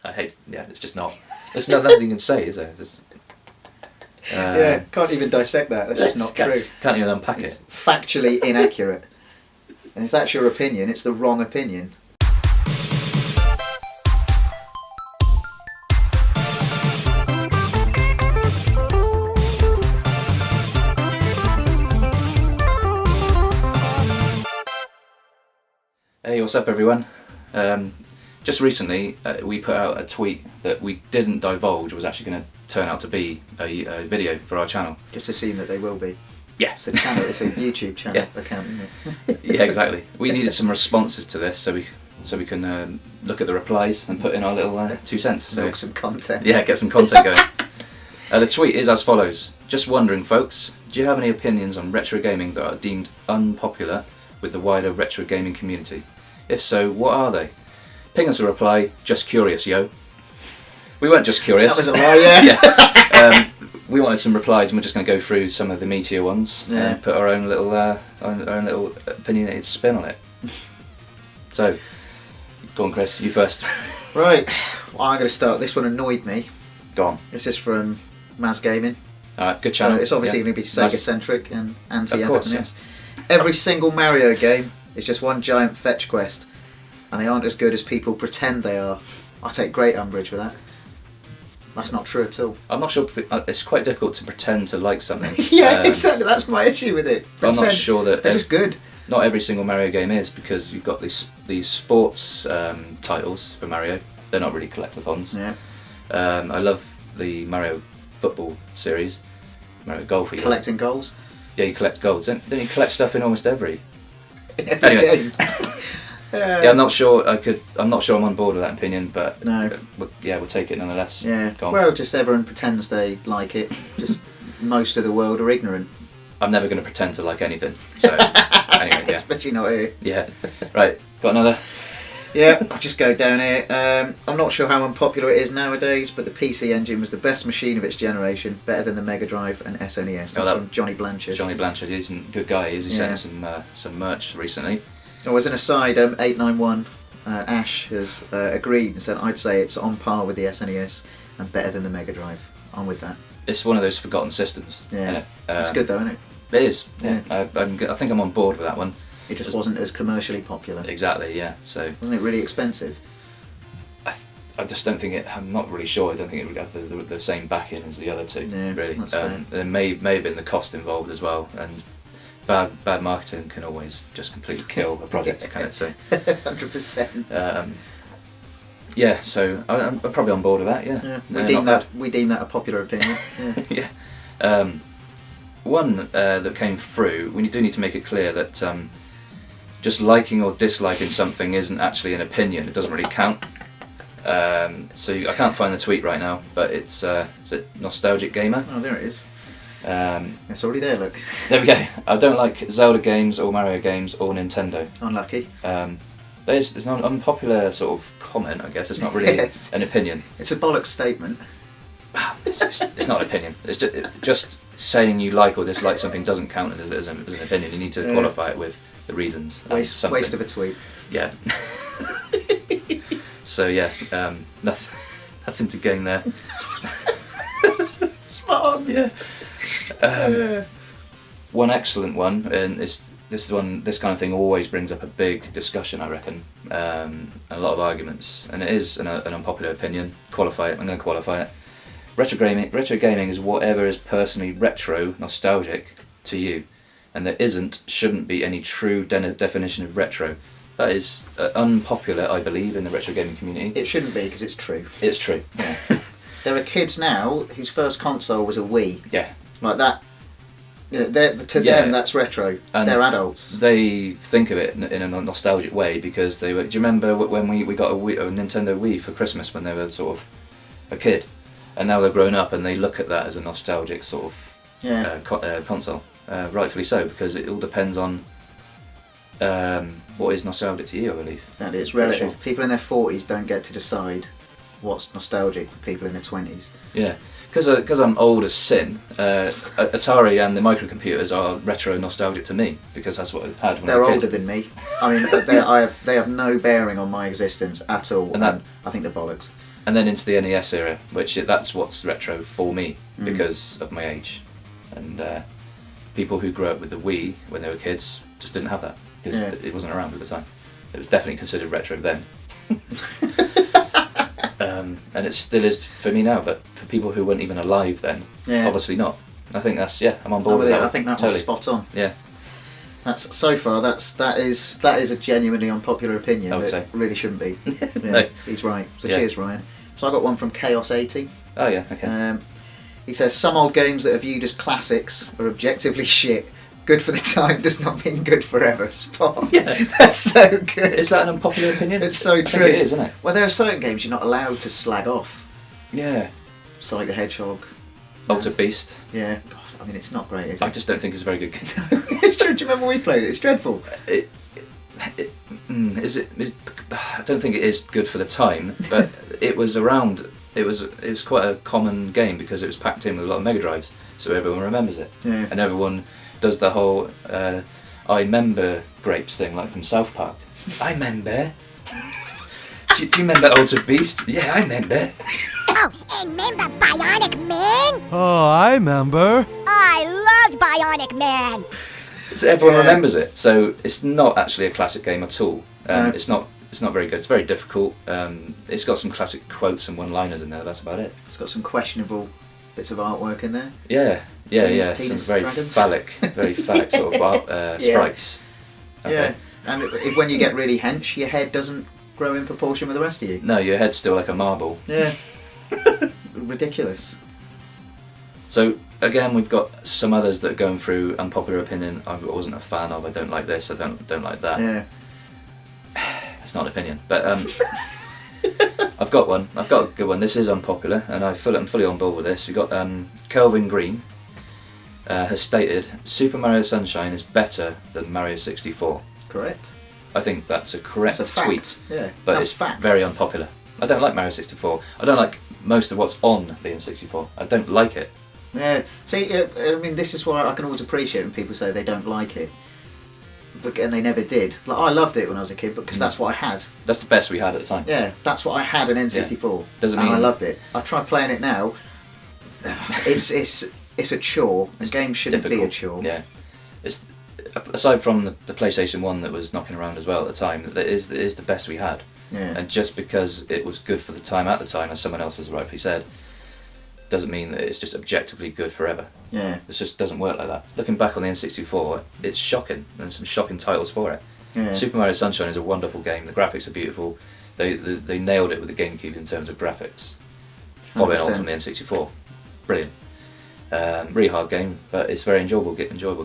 I hate. Yeah, it's just not. There's nothing you can say, is there? Can't even dissect that. That's just not true. Can't even unpack It's it. factually inaccurate. And if that's your opinion, it's the wrong opinion. Hey, what's up, everyone? Just recently, we put out a tweet that we didn't divulge was actually going to turn out to be a video for our channel. Just assume that they will be. Yeah. It's a channel. It's a YouTube channel account, isn't it? Yeah, exactly. We needed some responses to this, so we can look at the replies and put in our little 2 cents. So Milk some content. Yeah, get some content going. The tweet is as follows. Just wondering, folks, do you have any opinions on retro gaming that are deemed unpopular with the wider retro gaming community? If so, what are they? Ping us a reply, just curious, yo. We weren't just curious. That was a lie, yeah. We wanted some replies, and we're just going to go through some of the meteor ones and put our own little opinionated spin on it. So, go on, Chris, you first. Right, well, I'm going to start. This one annoyed me. Go on. This is from Maz Gaming. Alright, good channel. So it's obviously going to be Sega-centric and anti-everything yeah. else. Every single Mario game is just one giant fetch quest, and they aren't as good as people pretend they are. I take great umbrage with that. That's not true at all. I'm not sure. It's quite difficult to pretend to like something. Yeah, exactly. That's my issue with it. I'm not sure that they're just good. Not every single Mario game is, because you've got these sports titles for Mario. They're not really collectathons. Yeah. I love the Mario football series, Mario Golf. Collecting goals. Yeah, you collect goals. Don't you collect stuff in almost every? Anyway. Yeah, I'm not sure. I'm not sure I'm on board with that opinion, but no. We'll take it nonetheless. Yeah. Well, just everyone pretends they like it. Just most of the world are ignorant. I'm never going to pretend to like anything. So anyway, yeah. Especially not here. Yeah. Right. Got another. Yeah, I'll just go down here. I'm not sure how unpopular it is nowadays, but the PC Engine was the best machine of its generation, better than the Mega Drive and SNES. That's from Johnny Blanchard. Johnny Blanchard, he's a good guy. He sent some merch recently. Oh, as an aside, 891 Ash has agreed and said I'd say it's on par with the SNES and better than the Mega Drive. I'm with that. It's one of those forgotten systems. Yeah, it's good though, isn't it? It is. Yeah, I think I'm on board with that one. It just wasn't as commercially popular. Exactly. Yeah. So wasn't it really expensive? I just don't think it. I'm not really sure. I don't think it would have the same backing as the other two. Yeah, really. That's fair. There may have been the cost involved as well, and bad marketing can always just completely kill a project, can it? So 100%. Yeah. So I'm probably on board with that. Yeah. We deem that a popular opinion. Yeah. Yeah. One that came through. We do need to make it clear that just liking or disliking something isn't actually an opinion. It doesn't really count. So I can't find the tweet right now, but it's is it Nostalgic Gamer? Oh, there it is. It's already there, look. There we go. I don't like Zelda games or Mario games or Nintendo. Unlucky. There's an unpopular sort of comment, I guess. It's not really an opinion. It's a bollocks statement. It's not an opinion. It's just saying you like or dislike something doesn't count as an opinion. You need to qualify it with the reasons. Waste of a tweet. Yeah. So yeah, nothing to gain there. Spot on. Yeah. One excellent one, and this kind of thing always brings up a big discussion, I reckon, a lot of arguments, and it is an unpopular opinion. Qualify it. I'm going to qualify it. Retro gaming is whatever is personally retro, nostalgic to you, and there shouldn't be any true definition of retro. That is unpopular, I believe, in the retro gaming community. It shouldn't be, because it's true. It's true. Yeah. There are kids now whose first console was a Wii. Yeah. Like that. You know, them, that's retro. And they're adults. They think of it in a nostalgic way, because they were. Do you remember when we got a Nintendo Wii for Christmas when they were sort of a kid, and now they're grown up and they look at that as a nostalgic sort of console. Rightfully so, because it all depends on what is nostalgic to you, I believe. And it's relative. People in their 40s don't get to decide what's nostalgic for people in their 20s. Yeah, because I'm old as sin. Atari and the microcomputers are retro nostalgic to me because that's what I had when I They're was a older kid. than me. I mean, they have no bearing on my existence at all, And that- and I think they're bollocks. And then into the NES era, that's what's retro for me because of my age. And people who grew up with the Wii when they were kids just didn't have that because it wasn't around at the time. It was definitely considered retro then. And it still is for me now, but for people who weren't even alive then, obviously not. I think I'm on board with that. I think that totally. was spot on. Yeah. That is a genuinely unpopular opinion. I would say. It really shouldn't be. Yeah, No. He's right. So Yeah. cheers, Ryan. So I got one from Chaos80. Oh yeah, okay. He says some old games that are viewed as classics are objectively shit. Good for the time does not mean good forever. Spot on. Yeah. That's so good. Is that an unpopular opinion? It's so I true. think it is, isn't it? Well, there are certain games you're not allowed to slag off. Yeah. Sonic the Hedgehog. Altered Beast. Yeah. God, I mean, it's not great, is I it? just don't think it's a very good game. It's true. Do you remember when we played it? It's dreadful. I don't think it is good for the time, but it was around. It was quite a common game because it was packed in with a lot of Mega Drives, so everyone remembers it, Yeah. and everyone does the whole "I remember grapes" thing, like from South Park. I remember. Do you remember Altered Beast? Yeah, I remember. Oh, and remember Bionic Man? Oh, I remember. I loved Bionic Man. So everyone Yeah. remembers it. So it's not actually a classic game at all. No. It's not very good. It's very difficult. It's got some classic quotes and one-liners in there. That's about it. It's got some questionable bits of artwork in there. Yeah. Some Penis very dragons. very phallic sort of Yeah. sprites. Okay. Yeah. And when you get really hench, your head doesn't grow in proportion with the rest of you. No, your head's still like a marble. Yeah. Ridiculous. So again, we've got some others that are going through unpopular opinion. I wasn't a fan of. I don't like this. I don't like that. Yeah. It's not an opinion, but I've got one. I've got a good one. This is unpopular, and I'm fully on board with this. We've got Kelvin Green has stated Super Mario Sunshine is better than Mario 64. Correct. I think that's a correct That's a fact. tweet, Yeah. but that's it's fact. very unpopular. I don't like Mario 64. I don't like most of what's on the N64. I don't like it. Yeah. See, I mean, this is why I can always appreciate when people say they don't like it. And they never did. Like, I loved it when I was a kid because that's what I had. That's the best we had at the time. Yeah, that's what I had an N64. Doesn't and I mean- loved it. I tried playing it now. It's a chore. A game shouldn't be a Difficult. chore. Yeah. It's aside from the PlayStation 1 that was knocking around as well at the time. That is the best we had. Yeah. And just because it was good for the time at the time, as someone else has rightfully said, doesn't mean that it's just objectively good forever. Yeah. It just doesn't work like that. Looking back on the N64, it's shocking, and some shocking titles for it. Yeah. Super Mario Sunshine is a wonderful game. The graphics are beautiful. They nailed it with the GameCube in terms of graphics. Following on 100%. from the N64, brilliant. Really hard game, but it's a very enjoyable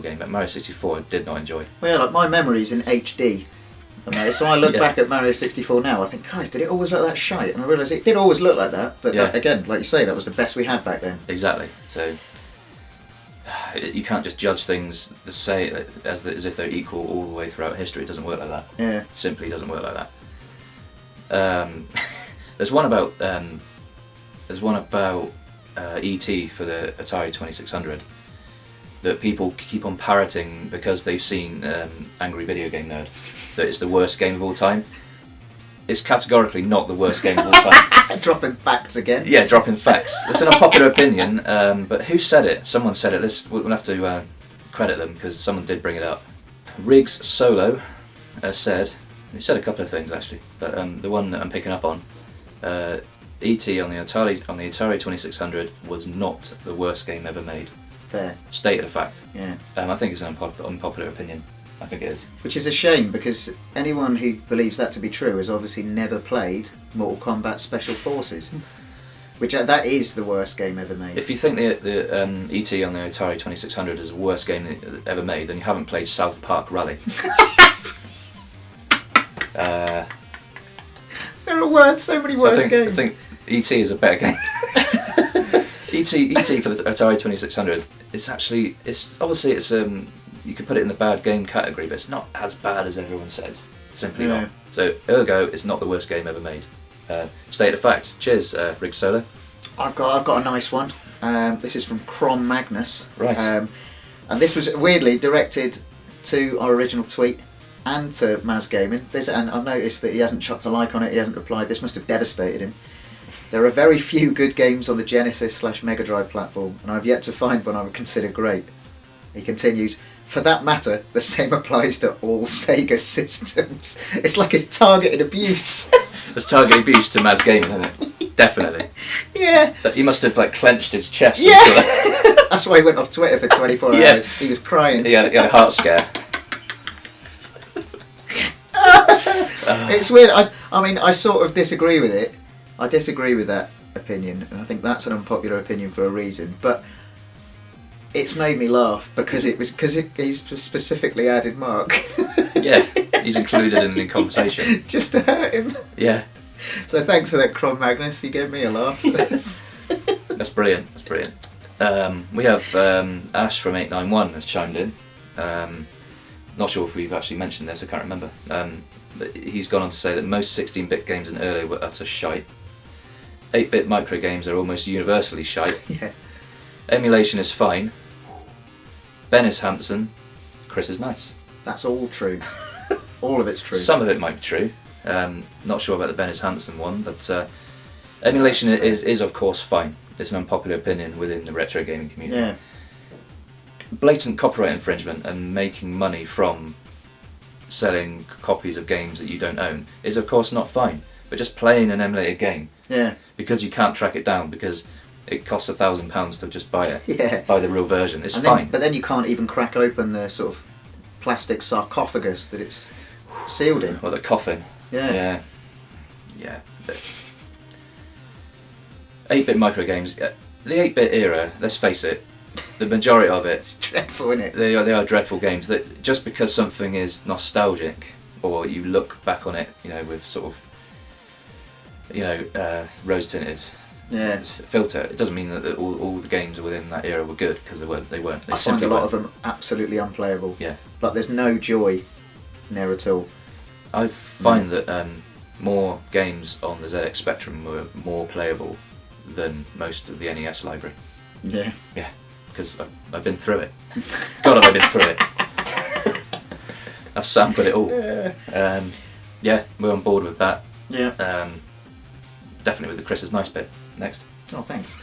game. But Mario 64, I did not enjoy. Well, yeah, like my memory's in HD. So I look Yeah. back at Mario 64 now, I think, Christ, did it always look that shite? And I realise it did always look like that, but Yeah. that, again, like you say, that was the best we had back then. Exactly. So you can't just judge things as if they're equal all the way throughout history. It doesn't work like that. Yeah. It simply doesn't work like that. There's one about E.T. for the Atari 2600 that people keep on parroting because they've seen Angry Video Game Nerd that it's the worst game of all time. It's categorically not the worst game of all time. Dropping facts again. Yeah, dropping facts. It's an unpopular opinion, but who said it? Someone said it. We'll have to credit them because someone did bring it up. Riggs Solo said, he said a couple of things actually, but the one that I'm picking up on, E.T. on the Atari 2600 was not the worst game ever made. Fair. Stated a fact. Yeah. I think it's an unpopular opinion. I think it is. Which is a shame because anyone who believes that to be true has obviously never played Mortal Kombat Special Forces, which that is the worst game ever made. If you think the E.T. on the Atari 2600 is the worst game ever made, then you haven't played South Park Rally. There are worse, so many worse games. I think E.T. is a better game. E.T. for the Atari 2600. It's obviously you could put it in the bad game category, but it's not as bad as everyone says. Simply Yeah. not. So ergo, it's not the worst game ever made. State of fact. Cheers, Rig Solar. I've got a nice one. This is from Crom Magnus. Right. And this was weirdly directed to our original tweet and to Maz Gaming. And I've noticed that he hasn't chucked a like on it, he hasn't replied. This must have devastated him. There are very few good games on the Genesis/Mega Drive platform, and I've yet to find one I would consider great. He continues, for that matter, the same applies to all Sega systems. It's like it's targeted abuse. It's target abuse to Maz Gaming, isn't it? Definitely. Yeah. He must have like clenched his chest. Yeah. That's why he went off Twitter for 24 Yeah. hours. He was crying. He had a heart scare. It's weird. I mean, I sort of disagree with it. I disagree with that opinion, and I think that's an unpopular opinion for a reason. But it's made me laugh because he's specifically added Mark. Yeah, he's included in the conversation. Just to hurt him. Yeah, So thanks for that, Crom Magnus. You gave me a laugh. that's brilliant. That's brilliant. We have Ash from 891 has chimed in. Not sure if we've actually mentioned this. I can't remember. But he's gone on to say that most 16-bit games and earlier were utter shite. 8-bit micro games are almost universally shite. Yeah. Emulation is fine. Ben is handsome. Chris is nice. That's all true. All of it's true. Some of it might be true. Not sure about the Ben is handsome one, but emulation is of course fine. It's an unpopular opinion within the retro gaming community. Yeah. Blatant copyright infringement and making money from selling copies of games that you don't own is of course not fine. But just playing an emulated game, Yeah. because you can't track it down because it costs £1,000 to just buy it, Yeah. buy the real version, it's And fine. then, but then you can't even crack open the sort of plastic sarcophagus that it's sealed in. Or the coffin. Yeah. Yeah. 8-bit micro games. The 8-bit era, let's face it, the majority of it, It's dreadful, isn't it? they are dreadful games. That just because something is nostalgic, or you look back on it, with sort of, rose tinted Yeah. filter, it doesn't mean that all the games within that era were good, because they weren't. They I find simply a lot weren't. of them absolutely unplayable. Yeah. Like there's no joy in there at all. I find that more games on the ZX Spectrum were more playable than most of the NES library. Yeah. Yeah, because I've been through it. God, have I been through it. I've sampled it all. Yeah, we're on board with that. Yeah. Definitely with the Chris is nice bit. Next. Oh, thanks.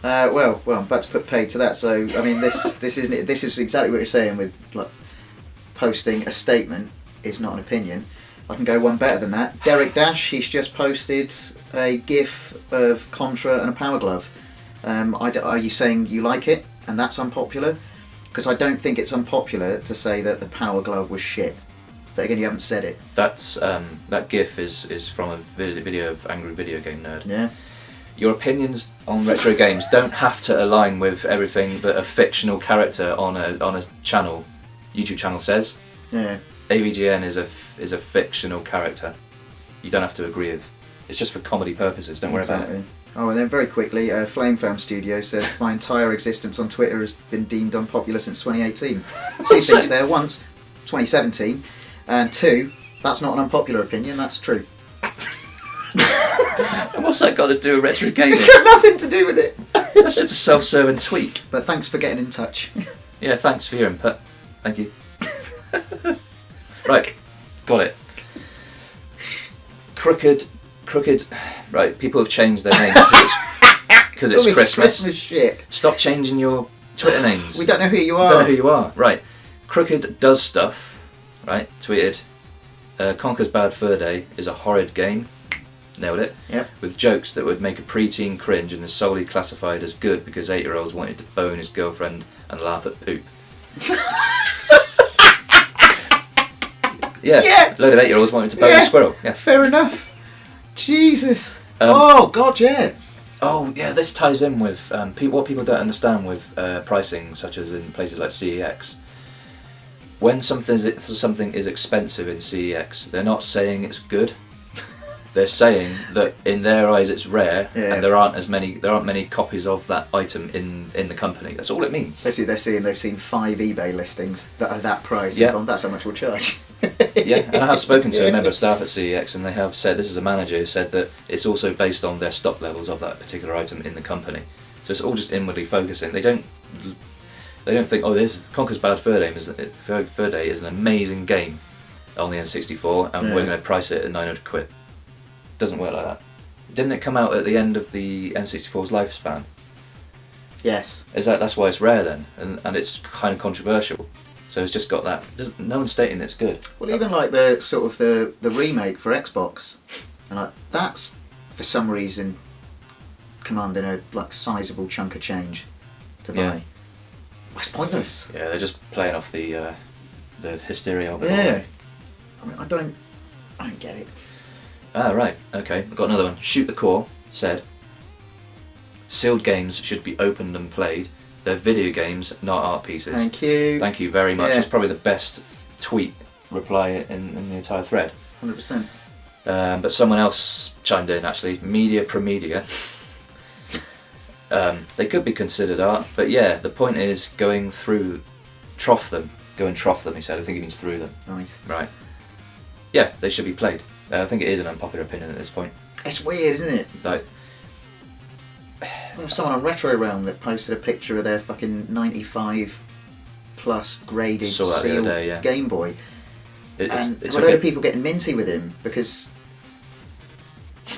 Well, I'm about to put paid to that. So I mean, this is exactly what you're saying with like posting a statement is not an opinion. I can go one better than that. Derek Dash, he's just posted a GIF of Contra and a Power Glove. Are you saying you like it and that's unpopular? Because I don't think it's unpopular to say that the Power Glove was shit. But again, you haven't said it. That's that GIF is from a video of Angry Video Game Nerd. Yeah. Your opinions on retro games don't have to align with everything that a fictional character on a channel, YouTube channel says. Yeah. AVGN is a fictional character. You don't have to agree with. It's just for comedy purposes. Don't worry about it. Oh, and then very quickly, Flame Farm Studio said, my entire existence on Twitter has been deemed unpopular since 2018. Two things there. One, 2017. And two, that's not an unpopular opinion, that's true. And what's that got to do with retro gaming? It's got nothing to do with it. That's just a self-serving tweet. But thanks for getting in touch. Yeah, thanks for your input. Thank you. Right, got it. Crooked. Right, people have changed their names because it's all this Christmas. Christmas shit. Stop changing your Twitter names. We don't know who you are. Don't know who you are. Right, Crooked does stuff. Right, tweeted. Conker's Bad Fur Day is a horrid game. Nailed it. Yep. With jokes that would make a preteen cringe and is solely classified as good because 8-year-olds wanted to bone his girlfriend and laugh at poop. Yeah. A load of 8-year-olds wanted to bone a squirrel. Yeah. Fair enough. Jesus. Oh, God, yeah. Oh, yeah, this ties in with what people don't understand with pricing, such as in places like CEX. When something is expensive in CEX, they're not saying it's good. They're saying that in their eyes it's rare, and there aren't many copies of that item in the company. That's all it means. Basically, they've seen 5 eBay listings that are that price. Yeah. And gone, that's how much we'll charge. Yeah, and I have spoken to a member of staff at CEX, and they have said, this is a manager who said that it's also based on their stock levels of that particular item in the company. So it's all just inwardly focusing. They don't think, oh, this Conker's Bad Fur Day is an amazing game on the N64, and we're going to price it at 900 quid. Doesn't work like that. Didn't it come out at the end of the N64's lifespan? Yes. That's why it's rare then, and it's kind of controversial. So it's just got that. No one's stating it's good. Well, even like the sort of the remake for Xbox, and like that's for some reason commanding a like sizable chunk of change to buy. Yeah. That's pointless. Yeah, they're just playing off the hysteria of it. Yeah. I mean, I don't get it. Ah, right. Okay, I've got another one. Shoot the Core said, sealed games should be opened and played. They're video games, not art pieces. Thank you. Thank you very much. Yeah. That's probably the best tweet reply in the entire thread. 100%. But someone else chimed in actually. Media pro media. They could be considered art, but yeah, the point is going through, trough them. Go and trough them, he said. I think he means through them. Nice. Right. Yeah, they should be played. I think it is an unpopular opinion at this point. It's weird, isn't it? Like, There was someone on Retro Realm that posted a picture of their fucking 95 plus graded Saw that the other sealed day, yeah. Game Boy. And it's a load okay. of people getting minty with him because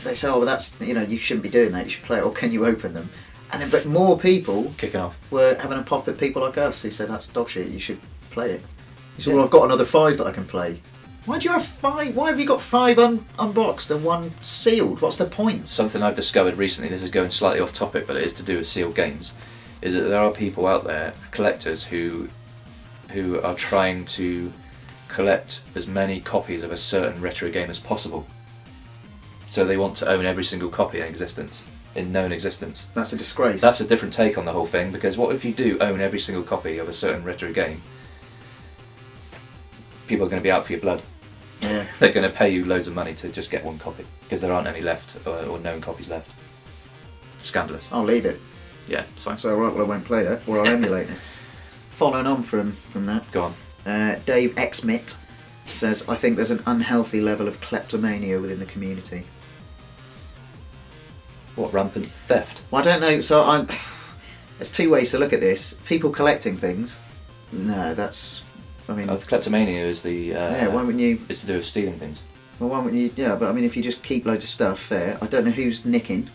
they say, oh, well, that's, you shouldn't be doing that, you should play it, or can you open them? And then, but more people Kicking off. were having a pop at people like us who said, that's dog shit, you should play it. He said, Yeah. well, I've got another 5 that I can play. Why do you have 5? Why have you got 5 unboxed and 1 sealed? What's the point? Something I've discovered recently, this is going slightly off topic, but it is to do with sealed games, is that there are people out there, collectors, who are trying to collect as many copies of a certain retro game as possible. So they want to own every single copy in known existence. That's a disgrace. That's a different take on the whole thing, because what if you do own every single copy of a certain retro game? People are going to be out for your blood. Yeah. They're going to pay you loads of money to just get 1 copy, because there aren't any left, or known copies left. Scandalous. I'll leave it. Yeah, it's fine. So, right, well, I won't play that, or I'll emulate it. Following on from that, Go on. Dave Xmit says, I think there's an unhealthy level of kleptomania within the community. What, rampant theft? Well, I don't know, so there's 2 ways to look at this. People collecting things, no, that's, I mean... Oh, kleptomania is the... yeah, why wouldn't you... It's to do with stealing things. Well, why wouldn't you... Yeah, but I mean, if you just keep loads of stuff, fair. I don't know who's nicking.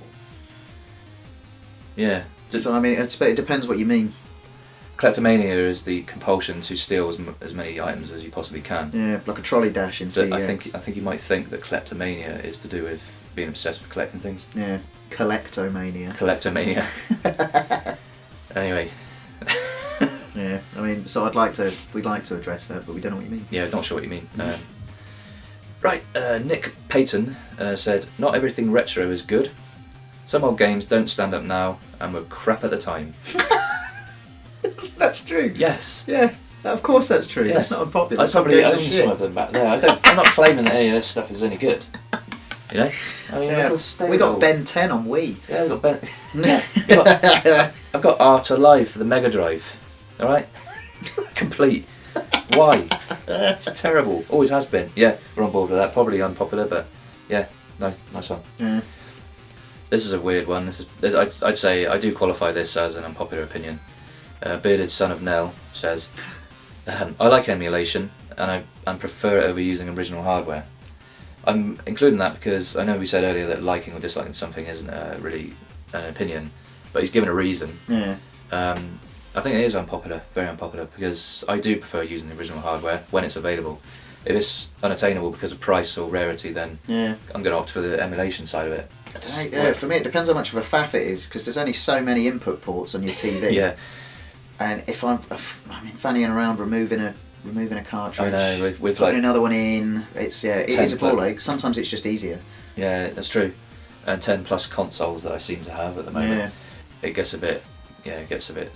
Yeah. So, I mean, it depends what you mean. Kleptomania is the compulsion to steal as many items as you possibly can. Yeah, like a trolley dash in But CEX. I think you might think that kleptomania is to do with being obsessed with collecting things. Yeah, collectomania. Collectomania. Anyway. Yeah, I mean, so we'd like to address that, but we don't know what you mean. Yeah, not sure what you mean. Right, Nick Payton said, not everything retro is good. Some old games don't stand up now and were crap at the time. That's true. Yes. Yeah, of course that's true. Yes. That's not unpopular. I Some probably games are own shit. some of them back there. I'm not claiming that any of this stuff is any good. You know? I mean, Yeah. We got Ben 10 on Wii. Yeah, we got Ben. Yeah. I've got Art Alive for the Mega Drive. Alright? Complete. Why? It's terrible. Always has been. Yeah, we're on board with that. Probably unpopular, but yeah, nice one. Yeah. This is a weird one. I'd say I do qualify this as an unpopular opinion. Bearded Son of Nell says, I like emulation and I prefer it over using original hardware. I'm including that because I know we said earlier that liking or disliking something isn't really an opinion, but he's given a reason. Yeah. I think it is unpopular, very unpopular, because I do prefer using the original hardware when it's available. If it's unattainable because of price or rarity, then Yeah. I'm going to opt for the emulation side of it. Yeah, for me it depends how much of a faff it is, because there's only so many input ports on your TV. Yeah. And if I'm fannying around removing a cartridge, I know, with putting like another one in, it is a ball template. ache. Sometimes it's just easier. Yeah, that's true. And 10 plus consoles that I seem to have at the moment. Yeah. It gets a bit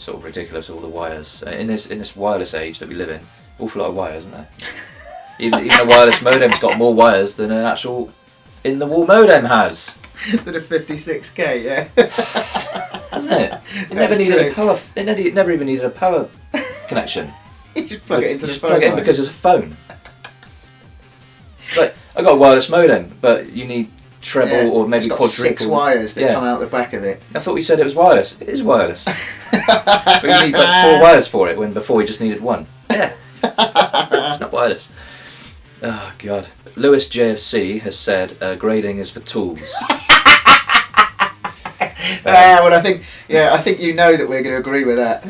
sort of ridiculous, all the wires. In this wireless age that we live in, awful lot of wires, isn't there? even a wireless modem's got more wires than an actual in-the-wall modem has. Than a 56k, yeah. Hasn't it? It never That's needed true. a power. It never even needed a power connection. You just plug it into You the just phone. plug it in line. because it's a phone. I got a wireless modem, but you need treble or maybe it's got quadruple. 6 wires that Yeah. come out the back of it. I thought we said it was wireless. It is wireless. But you need like 4 wires for it when before we just needed 1. Yeah. It's not wireless. Oh god. Lewis JFC has said grading is for tools. Well, I think you know that we're going to agree with that.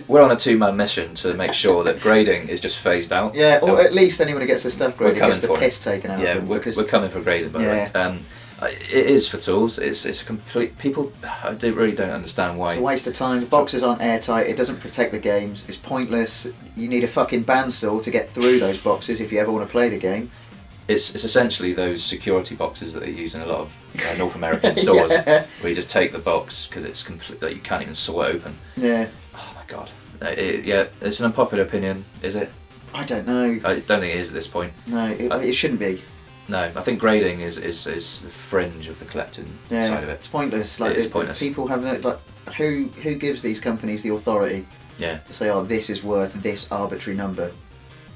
We're on a 2-man mission to make sure that grading is just phased out. Yeah, or at least anyone who gets the stuff graded gets the piss taken out Yeah, of them. we're coming for grading, by the way. It is for tools. It's a complete... People, really don't understand why. It's a waste of time. The boxes aren't airtight. It doesn't protect the games. It's pointless. You need a fucking bandsaw to get through those boxes if you ever want to play the game. It's essentially those security boxes that they use in a lot of North American stores, Yeah. where you just take the box because it's complete. Like, you can't even saw it open. Yeah. Oh my god. It's an unpopular opinion, is it? I don't know. I don't think it is at this point. No, it shouldn't be. No, I think grading is the fringe of the collecting side of it. It's pointless. Like, it is pointless. People have who gives these companies the authority Yeah. to say, oh, this is worth this arbitrary number?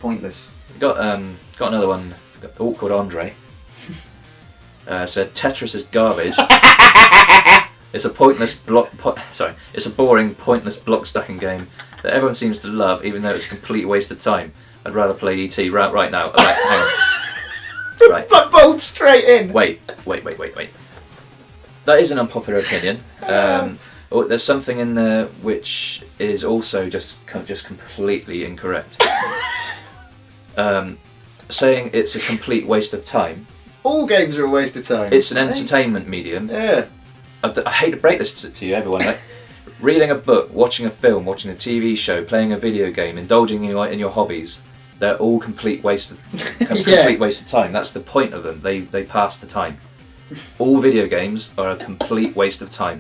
Pointless. Got another one. Awkward Andre said Tetris is garbage. It's a pointless it's a boring, pointless block stacking game that everyone seems to love, even though it's a complete waste of time. I'd rather play ET right now. Hang on. Right. Blood bolt straight in. Wait. That is an unpopular opinion. There's something in there which is also just completely incorrect. Saying it's a complete waste of time. All games are a waste of time. It's an entertainment medium. Yeah. I hate to break this to you, everyone. Like, reading a book, watching a film, watching a TV show, playing a video game, indulging in your hobbies, they're all complete waste of time. That's the point of them. They pass the time. All video games are a complete waste of time.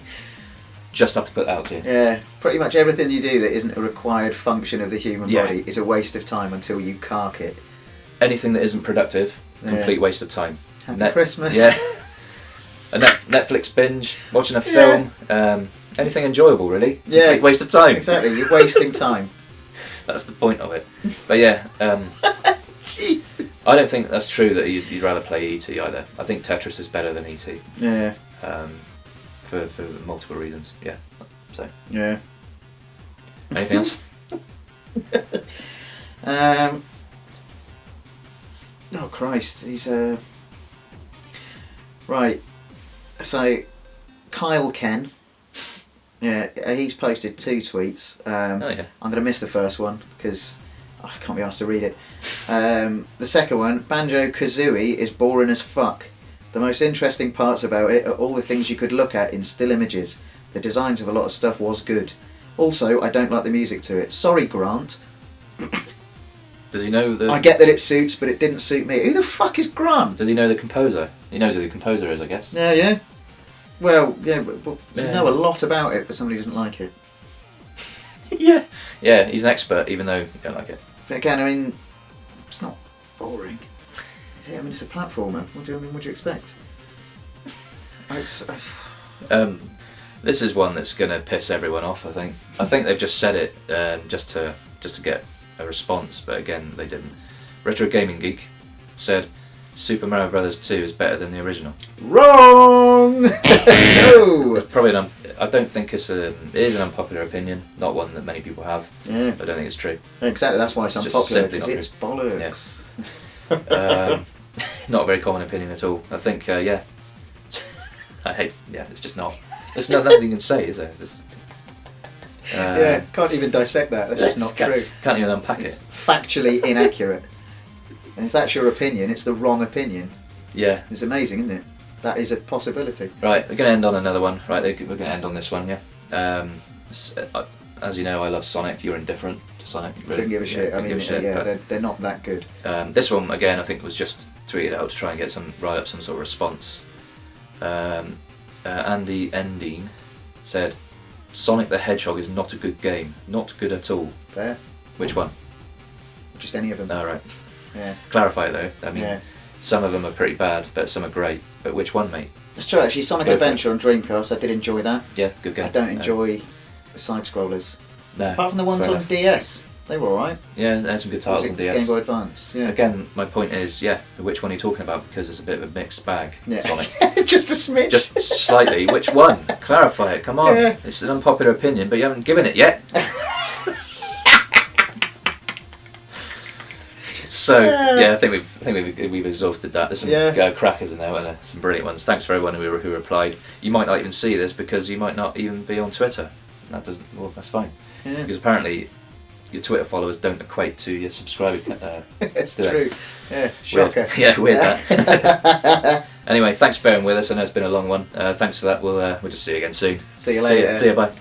Just have to put that out there. Yeah, pretty much everything you do that isn't a required function of the human body is a waste of time until you cark it. Anything that isn't productive, complete waste of time. Happy Christmas. Yeah. A Netflix binge, watching a film, anything enjoyable really. Yeah. Complete waste of time. Exactly, you're wasting time. That's the point of it. But yeah, Jesus. I don't think that's true that you'd rather play ET either. I think Tetris is better than ET. Yeah. For multiple reasons. Yeah. So. Yeah. Anything else? Oh Christ, he's right. So Kyle Ken, he's posted 2 tweets. I'm going to miss the first one because I can't be asked to read it. The second one, Banjo-Kazooie is boring as fuck. The most interesting parts about it are all the things you could look at in still images. The designs of a lot of stuff was good. Also, I don't like the music to it. Sorry, Grant. Does he know the... I get that it suits, but it didn't suit me. Who the fuck is Grant? Does he know the composer? He knows who the composer is, I guess. Yeah. Well, but you know a lot about it for somebody who doesn't like it. Yeah, he's an expert, even though you don't like it. But again, I mean, it's not boring. Is it? I mean, it's a platformer. What do you expect? This is one that's going to piss everyone off, I think. I think they've just said it just to get a response, but again, they didn't. Retro Gaming Geek said Super Mario Bros. 2 is better than the original. Wrong! No! Probably I don't think it is an unpopular opinion, not one that many people have. Yeah. I don't think it's true. Exactly, that's why it's It's just unpopular, simply because not it's bollocks. Not a very common opinion at all. I think, I hate, it's just not. There's nothing you can say, is there? Can't even dissect that. That's just not true. Can't even unpack it. Factually inaccurate. And if that's your opinion, it's the wrong opinion. Yeah. It's amazing, isn't it? That is a possibility. Right, we're going to end on another one. Right, we're going to end on this one, yeah. As you know, I love Sonic. You're indifferent to Sonic. Really. Couldn't give a shit. I mean, they're not that good. This one, again, I think was just tweeted out to try and write up some sort of response. Andy Endine said, Sonic the Hedgehog is not a good game. Not good at all. Fair. Which one? Just any of them. Oh, right. Yeah. Clarify though. I mean, some of them are pretty bad, but some are great. But which one, mate? It's true, actually. Sonic Adventure on Dreamcast, I did enjoy that. Yeah, good game. I don't enjoy the side scrollers. No. Apart from the ones on DS. They were alright. Yeah, they had some good Was titles it on DS. Game Boy Advance? Yeah. Again, my point is, which one are you talking about? Because it's a bit of a mixed bag, Yeah. Sonic. Just a smidge. Just slightly. Which one? Clarify it. Come on. Yeah. It's an unpopular opinion, but you haven't given it yet. So yeah, I think we've exhausted that. There's some crackers in there, weren't there? Some brilliant ones. Thanks for everyone who replied. You might not even see this because you might not even be on Twitter. That doesn't. Well, that's fine. Yeah. Because apparently your Twitter followers don't equate to your subscribers. It's do they? true. Yeah. Shocker. Weird. Yeah, weird that. Anyway, thanks for bearing with us. I know it's been a long one. Thanks for that. We'll just see you again soon. See you later. See you. Bye.